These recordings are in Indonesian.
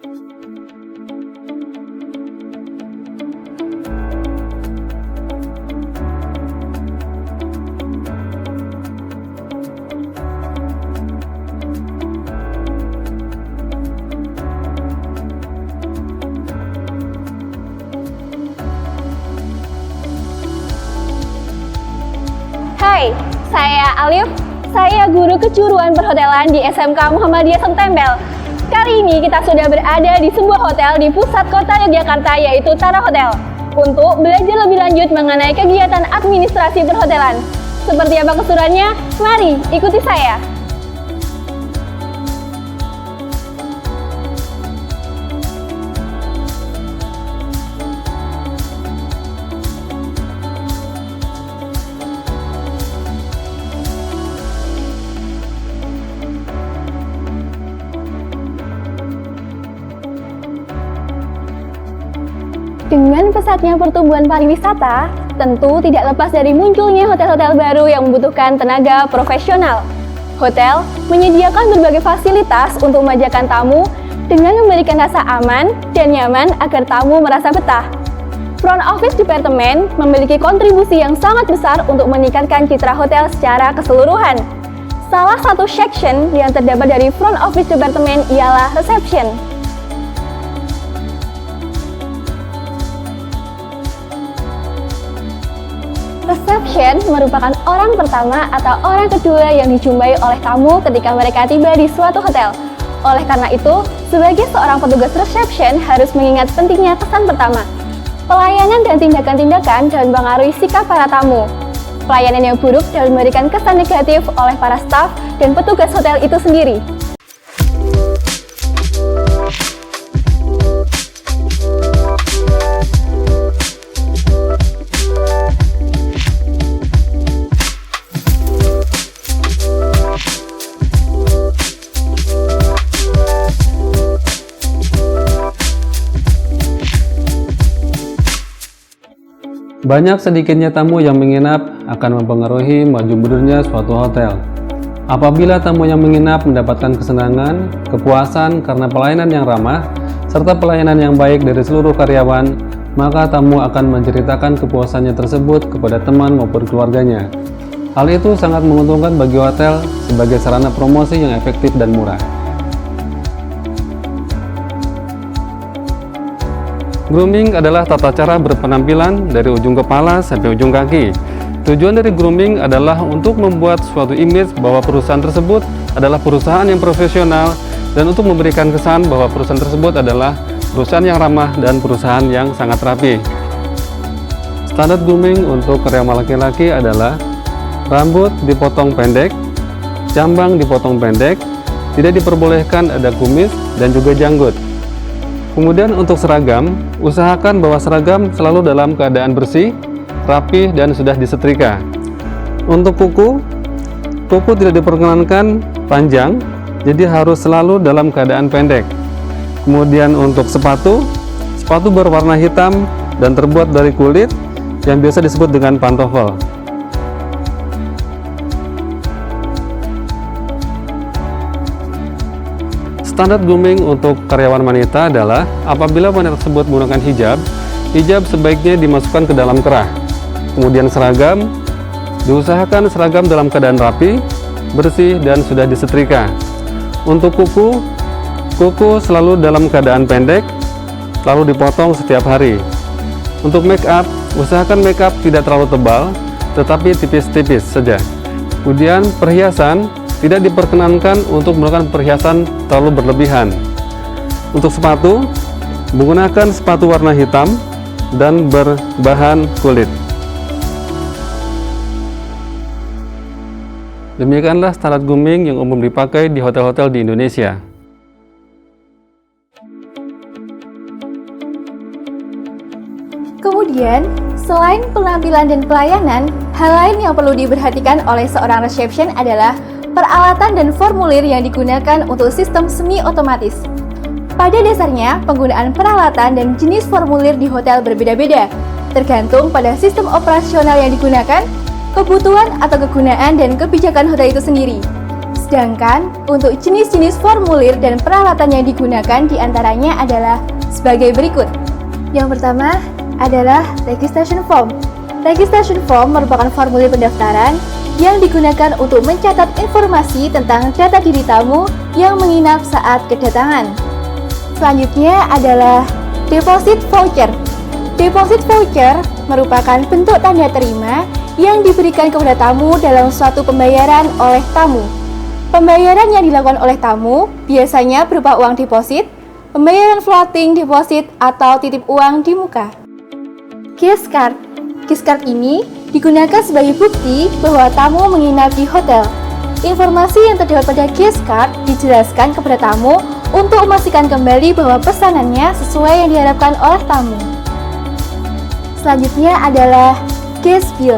Hai, saya Alif. Saya guru kejuruan perhotelan di SMK Muhammadiyah Sentempel. Kali ini kita sudah berada di sebuah hotel di pusat kota Yogyakarta, yaitu Tara Hotel, untuk belajar lebih lanjut mengenai kegiatan administrasi perhotelan. Seperti apa keseruannya? Mari ikuti saya. Dengan pesatnya pertumbuhan pariwisata, tentu tidak lepas dari munculnya hotel-hotel baru yang membutuhkan tenaga profesional. Hotel menyediakan berbagai fasilitas untuk memanjakan tamu dengan memberikan rasa aman dan nyaman agar tamu merasa betah. Front Office Department memiliki kontribusi yang sangat besar untuk meningkatkan citra hotel secara keseluruhan. Salah satu section yang terdapat dari Front Office Department ialah reception. Reception merupakan orang pertama atau orang kedua yang dijumpai oleh tamu ketika mereka tiba di suatu hotel. Oleh karena itu, sebagai seorang petugas reception harus mengingat pentingnya kesan pertama. Pelayanan dan tindakan-tindakan dapat mempengaruhi sikap para tamu. Pelayanan yang buruk dapat memberikan kesan negatif oleh para staf dan petugas hotel itu sendiri. Banyak sedikitnya tamu yang menginap akan mempengaruhi maju mundurnya suatu hotel. Apabila tamu yang menginap mendapatkan kesenangan, kepuasan karena pelayanan yang ramah, serta pelayanan yang baik dari seluruh karyawan, maka tamu akan menceritakan kepuasannya tersebut kepada teman maupun keluarganya. Hal itu sangat menguntungkan bagi hotel sebagai sarana promosi yang efektif dan murah. Grooming adalah tata cara berpenampilan dari ujung kepala sampai ujung kaki. Tujuan dari grooming adalah untuk membuat suatu image bahwa perusahaan tersebut adalah perusahaan yang profesional dan untuk memberikan kesan bahwa perusahaan tersebut adalah perusahaan yang ramah dan perusahaan yang sangat rapi. Standar grooming untuk karyawan laki-laki adalah rambut dipotong pendek, jambang dipotong pendek, tidak diperbolehkan ada kumis dan juga janggut. Kemudian untuk seragam, usahakan bahwa seragam selalu dalam keadaan bersih, rapi, dan sudah disetrika. Untuk kuku tidak diperkenankan panjang, jadi harus selalu dalam keadaan pendek. Kemudian untuk sepatu berwarna hitam dan terbuat dari kulit yang biasa disebut dengan pantofel. Standar grooming untuk karyawan wanita adalah apabila wanita tersebut menggunakan hijab sebaiknya dimasukkan ke dalam kerah. Kemudian seragam, diusahakan seragam dalam keadaan rapi, bersih, dan sudah disetrika. Untuk kuku selalu dalam keadaan pendek, lalu dipotong setiap hari. Untuk make up, usahakan make up tidak terlalu tebal, tetapi tipis-tipis saja. Kemudian perhiasan, tidak diperkenankan untuk menggunakan perhiasan terlalu berlebihan. Untuk sepatu, menggunakan sepatu warna hitam dan berbahan kulit. Demikianlah standar grooming yang umum dipakai di hotel-hotel di Indonesia. Kemudian, selain penampilan dan pelayanan, hal lain yang perlu diperhatikan oleh seorang reception adalah peralatan dan formulir yang digunakan untuk sistem semi-otomatis. Pada dasarnya, penggunaan peralatan dan jenis formulir di hotel berbeda-beda, tergantung pada sistem operasional yang digunakan, kebutuhan atau kegunaan dan kebijakan hotel itu sendiri. Sedangkan untuk jenis-jenis formulir dan peralatan yang digunakan diantaranya adalah sebagai berikut. Yang pertama adalah registration form. Registration form merupakan formulir pendaftaran yang digunakan untuk mencatat informasi tentang data diri tamu yang menginap saat kedatangan. Selanjutnya adalah deposit voucher. Deposit voucher merupakan bentuk tanda terima yang diberikan kepada tamu dalam suatu pembayaran oleh tamu. Pembayaran yang dilakukan oleh tamu biasanya berupa uang deposit, pembayaran floating deposit, atau titip uang di muka. Guest card. Guest card ini digunakan sebagai bukti bahwa tamu menginap di hotel. Informasi yang terdapat pada guest card dijelaskan kepada tamu untuk memastikan kembali bahwa pesanannya sesuai yang diharapkan oleh tamu. Selanjutnya adalah guest bill.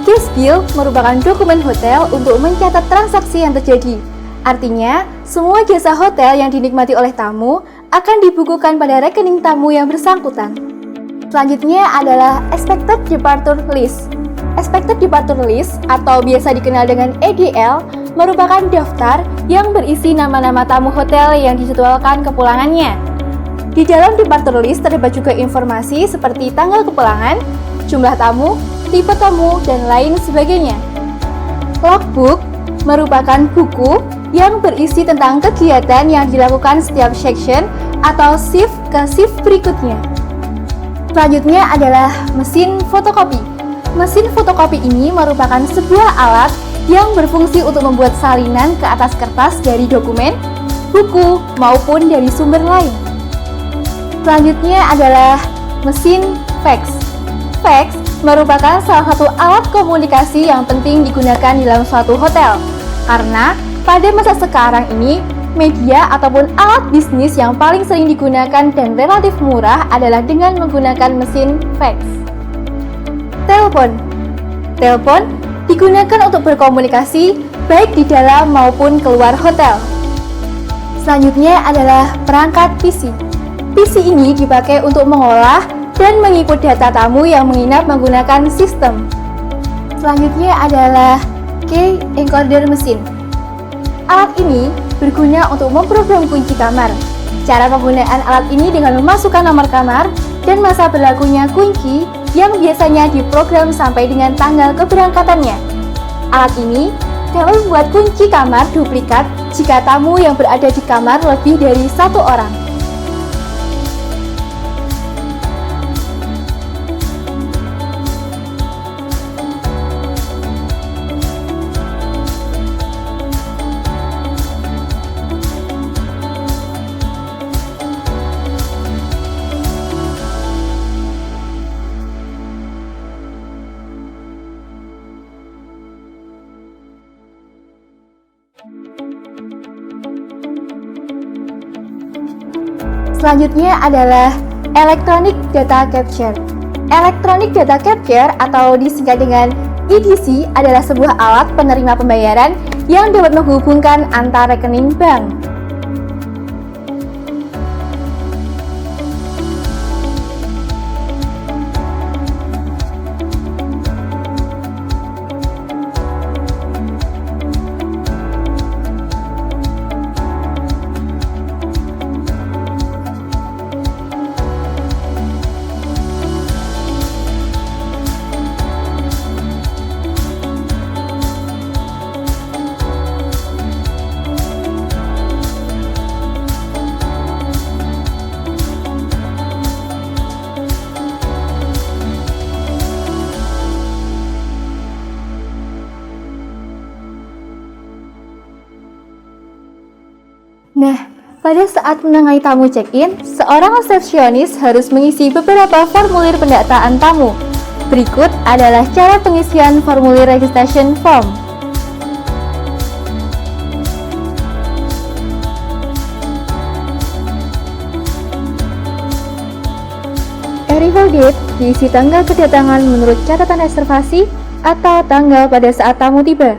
Guest bill merupakan dokumen hotel untuk mencatat transaksi yang terjadi. Artinya, semua jasa hotel yang dinikmati oleh tamu akan dibukukan pada rekening tamu yang bersangkutan. Selanjutnya adalah expected departure list. Expected departure list atau biasa dikenal dengan EDL merupakan daftar yang berisi nama-nama tamu hotel yang dijadwalkan kepulangannya. Di dalam departure list terdapat juga informasi seperti tanggal kepulangan, jumlah tamu, tipe tamu, dan lain sebagainya. Logbook merupakan buku yang berisi tentang kegiatan yang dilakukan setiap section atau shift ke shift berikutnya. Selanjutnya adalah mesin fotokopi. Mesin fotokopi ini merupakan sebuah alat yang berfungsi untuk membuat salinan ke atas kertas dari dokumen, buku, maupun dari sumber lain. Selanjutnya adalah mesin fax. Fax merupakan salah satu alat komunikasi yang penting digunakan di dalam suatu hotel. Karena pada masa sekarang ini, media ataupun alat bisnis yang paling sering digunakan dan relatif murah adalah dengan menggunakan mesin fax. Telepon. Telepon digunakan untuk berkomunikasi baik di dalam maupun keluar hotel. Selanjutnya adalah perangkat PC. PC ini dipakai untuk mengolah dan mengikut data tamu yang menginap menggunakan sistem. Selanjutnya adalah key encoder mesin. Alat ini berguna untuk memprogram kunci kamar. Cara penggunaan alat ini dengan memasukkan nomor kamar dan masa berlakunya kunci yang biasanya diprogram sampai dengan tanggal keberangkatannya. Alat ini dapat membuat kunci kamar duplikat jika tamu yang berada di kamar lebih dari satu orang. Selanjutnya adalah Electronic Data Capture. Electronic Data Capture atau disingkat dengan EDC adalah sebuah alat penerima pembayaran yang dapat menghubungkan antar rekening bank. Nah, pada saat menengahi tamu check-in, seorang resepsionis harus mengisi beberapa formulir pendataan tamu. Berikut adalah cara pengisian formulir registration form. Arrival date diisi tanggal kedatangan menurut catatan reservasi atau tanggal pada saat tamu tiba.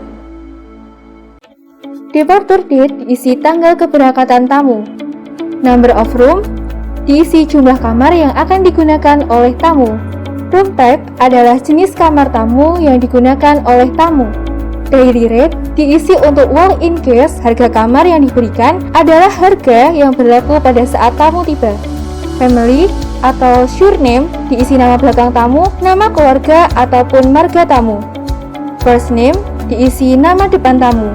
Departure date diisi tanggal keberangkatan tamu. Number of room diisi jumlah kamar yang akan digunakan oleh tamu. Room type adalah jenis kamar tamu yang digunakan oleh tamu. Daily rate diisi untuk walk-in guest. Harga kamar yang diberikan adalah harga yang berlaku pada saat tamu tiba. Family atau surname diisi nama belakang tamu, nama keluarga ataupun marga tamu. First name diisi nama depan tamu.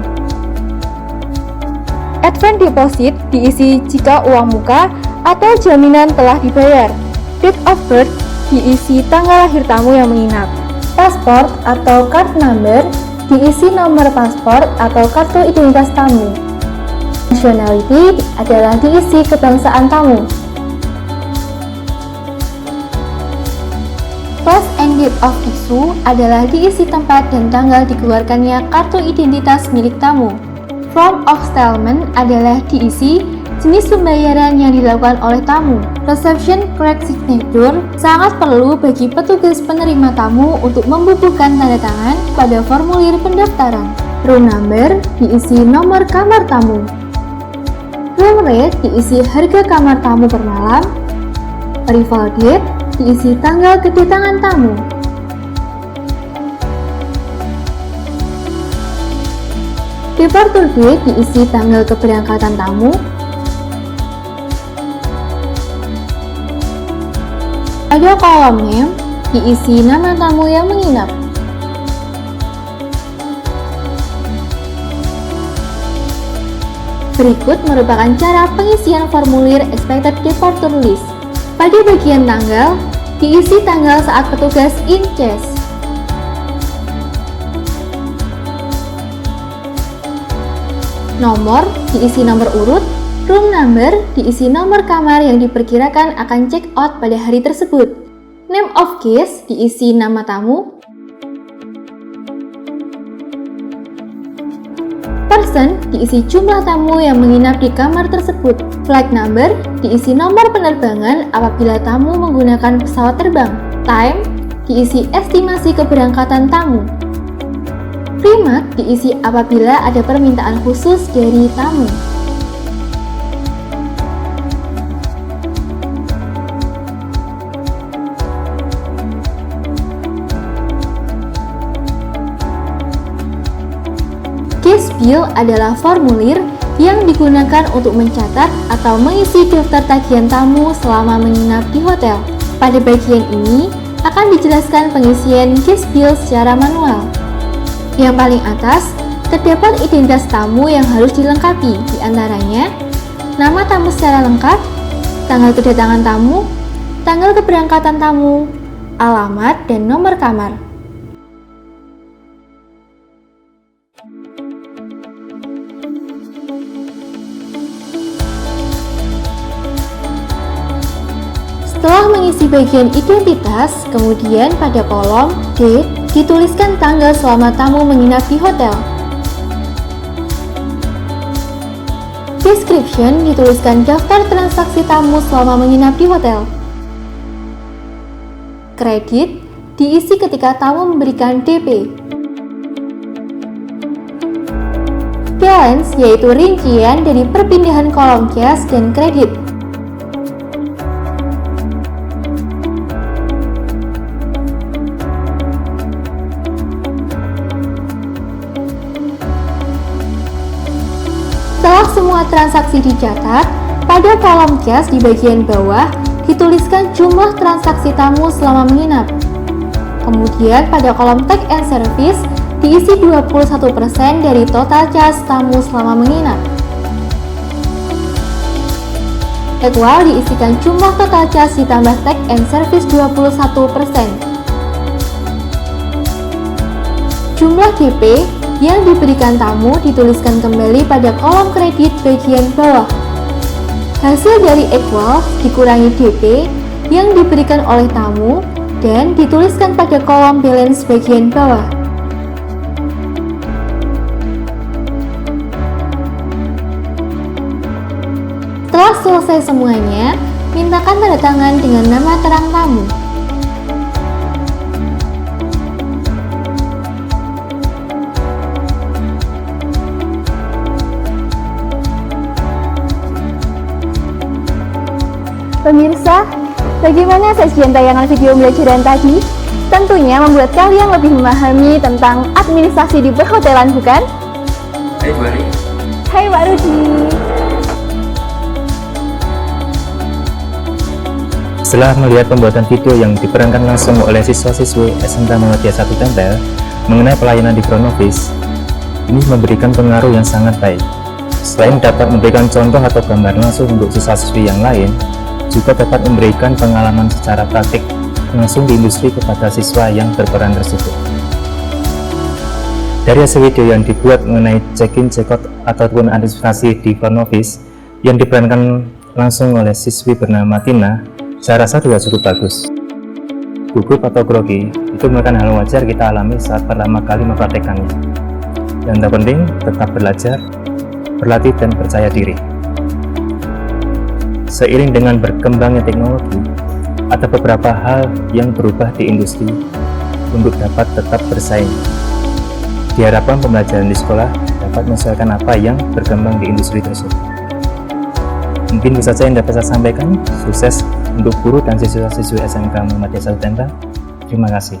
Advance deposit diisi jika uang muka atau jaminan telah dibayar. Date of birth diisi tanggal lahir tamu yang menginap. Pasport atau card number diisi nomor paspor atau kartu identitas tamu. Nationality adalah diisi kebangsaan tamu. Place and date of issue adalah diisi tempat dan tanggal dikeluarkannya kartu identitas milik tamu. Form of settlement adalah diisi jenis pembayaran yang dilakukan oleh tamu. Reception correct signature sangat perlu bagi petugas penerima tamu untuk membubuhkan tanda tangan pada formulir pendaftaran. Room number diisi nomor kamar tamu. Room rate diisi harga kamar tamu per malam. Arrival date diisi tanggal kedatangan tamu. Departure date diisi tanggal keberangkatan tamu. Pada kolom name diisi nama tamu yang menginap. Berikut merupakan cara pengisian formulir expected departure list. Pada bagian tanggal, diisi tanggal saat petugas in charge. Nomor diisi nomor urut. Room number diisi nomor kamar yang diperkirakan akan check out pada hari tersebut. Name of guest diisi nama tamu. Person diisi jumlah tamu yang menginap di kamar tersebut. Flight number diisi nomor penerbangan apabila tamu menggunakan pesawat terbang. Time diisi estimasi keberangkatan tamu. Pre-mark diisi apabila ada permintaan khusus dari tamu. Guest bill adalah formulir yang digunakan untuk mencatat atau mengisi daftar tagihan tamu selama menginap di hotel. Pada bagian ini akan dijelaskan pengisian guest bill secara manual. Yang paling atas, terdapat identitas tamu yang harus dilengkapi, di antaranya nama tamu secara lengkap, tanggal kedatangan tamu, tanggal keberangkatan tamu, alamat, dan nomor kamar. Setelah mengisi bagian identitas, kemudian pada kolom date dituliskan tanggal selama tamu menginap di hotel. Description dituliskan daftar transaksi tamu selama menginap di hotel. Kredit diisi ketika tamu memberikan DP. Balance yaitu rincian dari perpindahan kolom cash dan kredit. Setelah semua transaksi dicatat, pada kolom cash di bagian bawah dituliskan jumlah transaksi tamu selama menginap. Kemudian pada kolom tag and service diisi 21% dari total cash tamu selama menginap. Equal diisikan jumlah total cash ditambah tag and service 21%. Jumlah DP yang diberikan tamu dituliskan kembali pada kolom kredit bagian bawah. Hasil dari equal dikurangi DP yang diberikan oleh tamu dan dituliskan pada kolom balance bagian bawah. Setelah selesai semuanya, mintakan tanda tangan dengan nama terang tamu. Pemirsa, bagaimana sajian tayangan video pembelajaran tadi? Tentunya membuat kalian lebih memahami tentang administrasi di perhotelan, bukan? Hai Bu Ari. Hai Pak Rudi. Setelah melihat pembuatan video yang diperankan langsung oleh siswa-siswi SMK Muhammadiyah 1 Tempel mengenai pelayanan di front office, ini memberikan pengaruh yang sangat baik. Selain dapat memberikan contoh atau gambar langsung untuk siswa-siswi yang lain, juga dapat memberikan pengalaman secara praktik langsung di industri kepada siswa yang berperan tersebut. Dari hasil video yang dibuat mengenai check-in, check-out ataupun administrasi di front office yang diperankan langsung oleh siswi bernama Tina, saya rasa juga cukup bagus. Gugup atau grogi itu merupakan hal wajar kita alami saat pertama kali mempraktekannya. Yang terpenting tetap belajar, berlatih dan percaya diri. Seiring dengan berkembangnya teknologi, ada beberapa hal yang berubah di industri untuk dapat tetap bersaing. Diharapkan pembelajaran di sekolah dapat menyesuaikan apa yang berkembang di industri tersebut. Mungkin itu saja yang dapat saya sampaikan. Sukses untuk guru dan siswa-siswi SMK Muhammadiyah 1 Tempel. Terima kasih.